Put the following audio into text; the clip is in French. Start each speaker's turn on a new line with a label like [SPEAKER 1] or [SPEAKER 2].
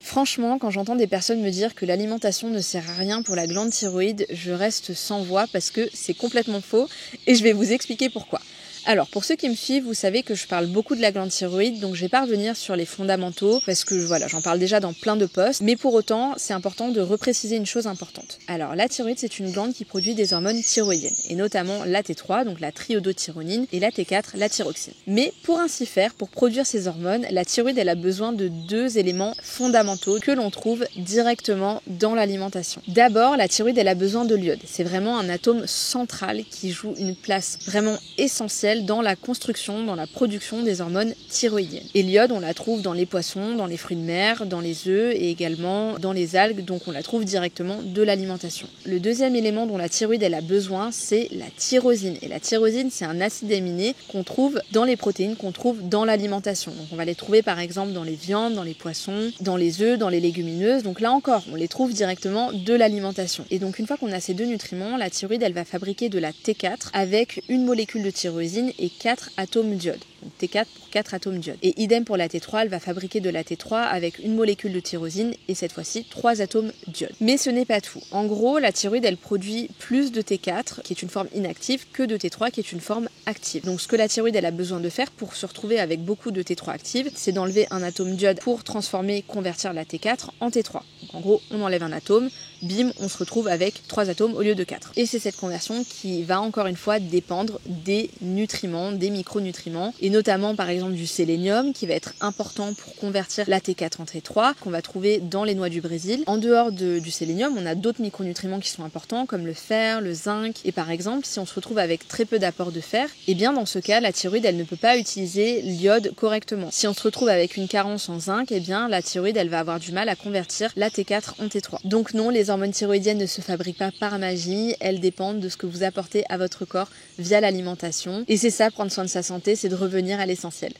[SPEAKER 1] Franchement, quand j'entends des personnes me dire que l'alimentation ne sert à rien pour la glande thyroïde, je reste sans voix parce que c'est complètement faux et je vais vous expliquer pourquoi. Alors, pour ceux qui me suivent, vous savez que je parle beaucoup de la glande thyroïde, donc je vais pas revenir sur les fondamentaux, parce que voilà, j'en parle déjà dans plein de posts, mais pour autant, c'est important de repréciser une chose importante. Alors, la thyroïde, c'est une glande qui produit des hormones thyroïdiennes, et notamment la T3, donc la triiodothyronine, et la T4, la thyroxine. Mais pour ainsi faire, pour produire ces hormones, la thyroïde, elle a besoin de deux éléments fondamentaux que l'on trouve directement dans l'alimentation. D'abord, la thyroïde, elle a besoin de l'iode. C'est vraiment un atome central qui joue une place vraiment essentielle dans la construction, dans la production des hormones thyroïdiennes. Et l'iode, on la trouve dans les poissons, dans les fruits de mer, dans les œufs et également dans les algues, donc on la trouve directement de l'alimentation. Le deuxième élément dont la thyroïde elle a besoin, c'est la tyrosine. Et la tyrosine, c'est un acide aminé qu'on trouve dans les protéines, qu'on trouve dans l'alimentation. Donc on va les trouver par exemple dans les viandes, dans les poissons, dans les œufs, dans les légumineuses. Donc là encore, on les trouve directement de l'alimentation. Et donc une fois qu'on a ces deux nutriments, la thyroïde, elle va fabriquer de la T4 avec une molécule de tyrosine et 4 atomes d'iode. Donc T4 pour 4 atomes d'iode. Et idem pour la T3, elle va fabriquer de la T3 avec une molécule de tyrosine et cette fois-ci 3 atomes d'iode. Mais ce n'est pas tout. En gros, la thyroïde, elle produit plus de T4, qui est une forme inactive, que de T3, qui est une forme active. Donc ce que la thyroïde, elle a besoin de faire pour se retrouver avec beaucoup de T3 active, c'est d'enlever un atome d'iode pour transformer, convertir la T4 en T3. Donc en gros, on enlève un atome, bim, on se retrouve avec 3 atomes au lieu de 4. Et c'est cette conversion qui va encore une fois dépendre des nutriments, des micronutriments, et notamment par exemple du sélénium qui va être important pour convertir la T4 en T3, qu'on va trouver dans les noix du Brésil. En dehors du sélénium, on a d'autres micronutriments qui sont importants comme le fer, le zinc, et par exemple, si on se retrouve avec très peu d'apport de fer, et bien dans ce cas, la thyroïde, elle ne peut pas utiliser l'iode correctement. Si on se retrouve avec une carence en zinc, et bien la thyroïde, elle va avoir du mal à convertir la T4 en T3. Donc non, les hormones thyroïdiennes ne se fabriquent pas par magie, elles dépendent de ce que vous apportez à votre corps via l'alimentation. Et c'est ça, prendre soin de sa santé, c'est de revenir à l'essentiel.